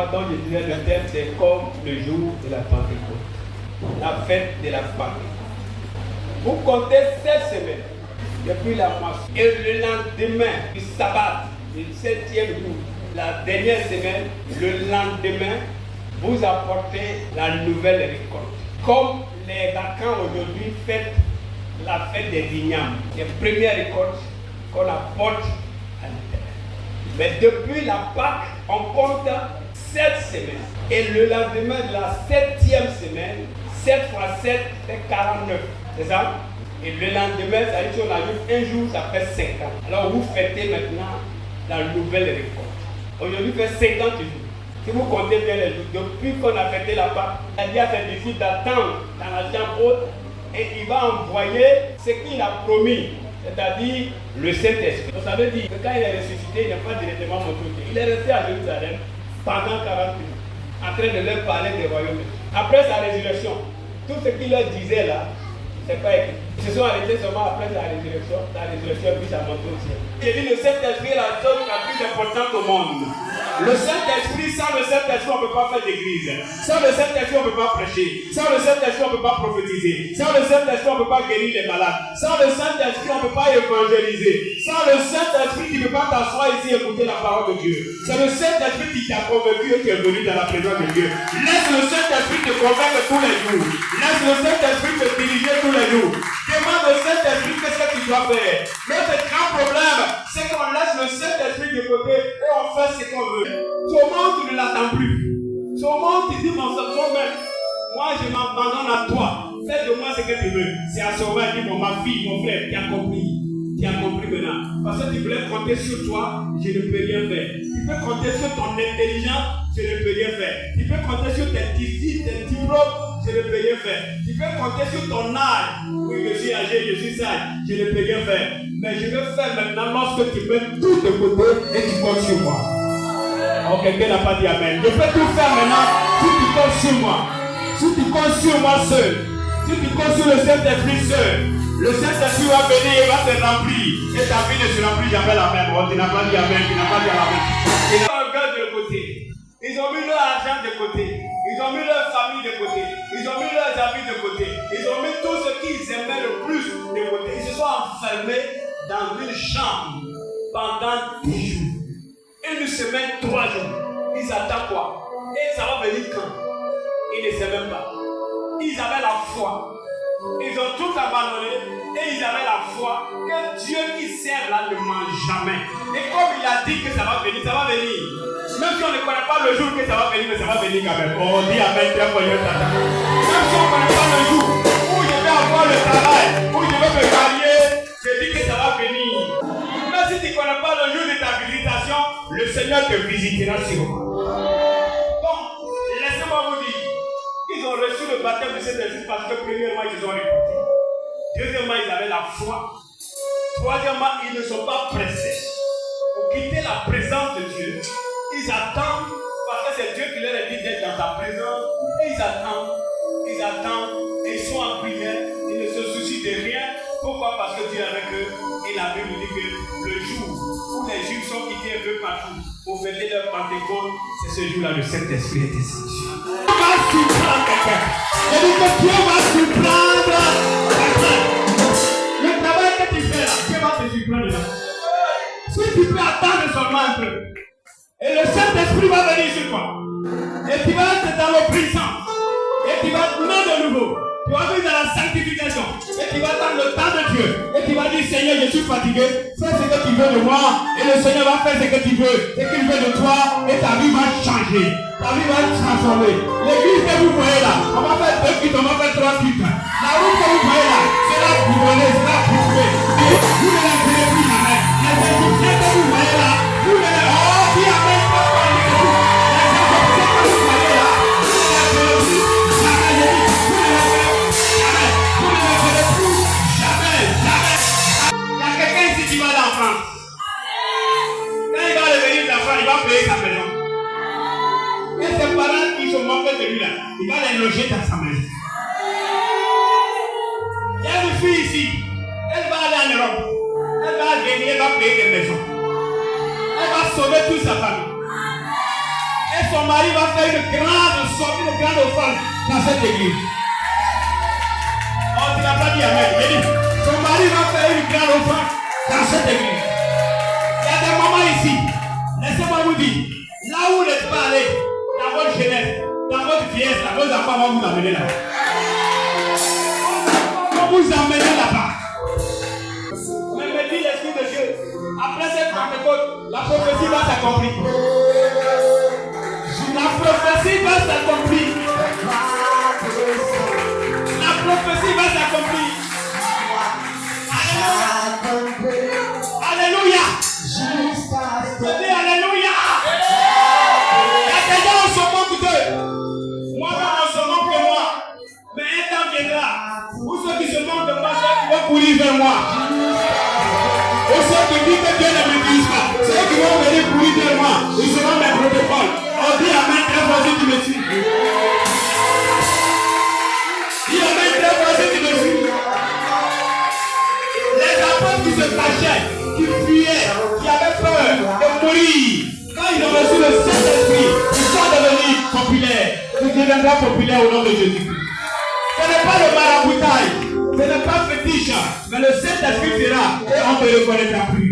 3 dont je disais le thème, c'est comme le jour de la Pentecôte, la fête de la Pentecôte. Vous comptez 7 semaines depuis la moisson et le lendemain du sabbat, le 7e jour, la dernière semaine, le lendemain, vous apportez la nouvelle récolte. Comme les vacants aujourd'hui fêtent la fête des vignobles, les premières récoltes qu'on apporte à l'Éternel. Mais depuis la Pâque, on compte 7 semaines. Et le lendemain de la 7e semaine, 7 fois 7 fait 49. C'est ça? Et le lendemain, ça dit si on ajoute un jour, ça fait 50. Alors vous fêtez maintenant la nouvelle récolte. Aujourd'hui, fait 50 jours. Si vous comptez bien les jours, depuis qu'on a fêté la Pâque, il a dit à ses disciples d'attendre dans la chambre haute et il va envoyer ce qu'il a promis, c'est-à-dire le Saint-Esprit. Donc ça veut dire que quand il est ressuscité, il n'est pas directement monté. Il est resté à Jérusalem pendant 40 jours, en train de leur parler des royaumes. Après sa résurrection, tout ce qu'il leur disait là, c'est pas écrit. Ils se sont arrêtés seulement après la résurrection puis ça monte au ciel. J'ai dit le Saint-Esprit est la chose la plus importante au monde. Le Saint-Esprit, sans le Saint-Esprit, on ne peut pas faire d'église. Sans le Saint-Esprit, on ne peut pas prêcher. Sans le Saint-Esprit, on ne peut pas prophétiser. Sans le Saint-Esprit, on ne peut pas guérir les malades. Sans le Saint-Esprit, on ne peut pas évangéliser. Sans le Saint-Esprit, tu ne peux pas t'asseoir ici et écouter la parole de Dieu. C'est le Saint-Esprit qui t'a convaincu et qui est venu dans la présence de Dieu. Laisse le Saint-Esprit te convaincre tous les jours. Laisse le Saint-Esprit te diriger tous les jours. Demande au Saint-Esprit qu'est-ce que tu dois faire. Notre grand problème, c'est qu'on laisse le Saint-Esprit de côté et on fait ce qu'on veut. Souvent, tu ne l'attends plus. Souvent, tu dis, mon maître, moi je m'abandonne à toi. Fais de moi ce que tu veux. C'est à sauver, dit, bon, ma fille, mon frère, tu as compris. Tu as compris maintenant. Parce que tu voulais compter sur toi, je ne peux rien faire. Tu peux compter sur ton intelligence, je ne peux rien faire. Tu peux compter sur tes diplômes, je ne peux rien faire. Tu peux compter sur ton âge. Oui, je suis âgé, je suis sage, je ne peux rien faire. Mais je vais faire maintenant lorsque tu mets tout de côté et tu comptes sur moi. Oh, quelqu'un n'a pas dit amen. Je peux tout faire maintenant si tu comptes sur moi. Si tu comptes sur moi seul. Si tu comptes sur le Saint-Esprit seul. Le Saint-Esprit va venir et va te remplir. Et ta vie ne sera plus jamais la même. Oh, tu n'as pas dit amen, tu n'as pas dit amen. Ils ont un gars de côté. Ils ont mis leur argent de côté. Ils ont mis leur famille de côté. Ils ont mis leurs amis de côté. Ils ont mis tout ce qu'ils aimaient le plus de côté. Ils se sont enfermés dans une chambre pendant 10 jours. Une semaine, 3 jours. Ils attendent quoi? Et ça va venir quand? Ils ne savent même pas. Ils avaient la foi. Ils ont tout abandonné et ils avaient la foi que Dieu qui sert là ne mange jamais. Et comme il a dit que ça va venir, ça va venir. Même si on ne connaît pas le jour que ça va venir, mais ça va venir quand même. On dit amen, très fort, même si on ne connaît pas le jour où je vais avoir le travail, où je vais me marier, je dis que ça va venir. Même si tu ne connais pas le jour de ta visitation, le Seigneur te visitera sûrement. Donc, laissez-moi vous dire. Ils ont reçu le baptême de Saint-Esprit parce que premièrement, ils ont répondu. Deuxièmement, ils avaient la foi. Troisièmement, ils ne sont pas pressés pour quitter la présence de Dieu. Ils attendent parce que c'est Dieu qui leur a dit d'être dans sa présence. Et ils attendent, et ils sont en prière. Ils ne se soucient de rien. Pourquoi? Parce que Dieu est avec eux. Et la Bible dit que le jour où les Juifs sont quittés un peu partout pour fêter leur Pentecôte, c'est ce jour-là le Saint-Esprit est descendu. Dieu va surprendre quelqu'un. Je dis que Dieu va surprendre quelqu'un. Le travail que tu fais là, Dieu va te surprendre là. Si tu peux attendre seulement un peu, et le Saint-Esprit va venir sur toi, et tu vas être dans l'obéissance, et tu vas te mettre de nouveau. Tu vas vivre dans la sanctification. Et tu vas attendre le temps de Dieu. Et tu vas dire, Seigneur, je suis fatigué. Fais ce que tu veux de moi. Et le Seigneur va faire ce que tu veux. Ce qu'il veut de toi. Et ta vie va changer. Ta vie va être transformée. L'église que vous voyez là, on va faire 2 cuites, on va faire 3 cuites. La route que vous voyez là, c'est la bourronnée, c'est la poussée. Vous ne la verrez plus jamais. Les égyptiens que vous voyez là, vous ne les... Oh, dis amen. Il va aller en France. Quand il va revenir de la France, il va payer sa maison. Et ses parents qui se moquent de lui là, il va les loger dans sa maison. Il y a une fille ici, elle va aller en Europe. Elle va gagner, elle va payer des maisons. Elle va sauver toute sa famille. Et son mari va faire une grande sortie, une grande offrande dans cette église. Oh, tu n'as pas dit amen. Il dit, son mari va faire une grande offrande dans cette église. Il y a des moments ici. Laissez-moi vous dire, là où vous n'êtes pas allé, dans votre jeunesse, dans votre vieillesse, là, vos enfants vont vous amener là-bas. Vont vous amener là-bas. Mais me dit l'Esprit de Dieu, après cette Pentecôte, la prophétie va s'accomplir. La prophétie va s'accomplir. La prophétie va s'accomplir. Alléluia. Alléluia. Il y a des gens qui se moquent d'eux. Moi, on se moque de moi. Mais un temps viendra où ceux qui se moquent de moi, ceux qui vont courir vers moi. Ou ceux qui disent que Dieu ne m'utilise pas. Ceux qui vont venir courir vers moi, ils seront mes protocoles. On dit amen très fort si tu me suis. Dis amen très fort si tu me suis. Les apôtres qui se cachaient, qui fuyaient, qui avaient peur de mourir, quand ils ont reçu le Saint-Esprit, ils sont devenus populaires. Tu deviendras populaire au nom de Jésus-Christ. Ce n'est pas le maraboutage, ce n'est pas fétiche, mais le Saint-Esprit sera et on te reconnaîtra plus.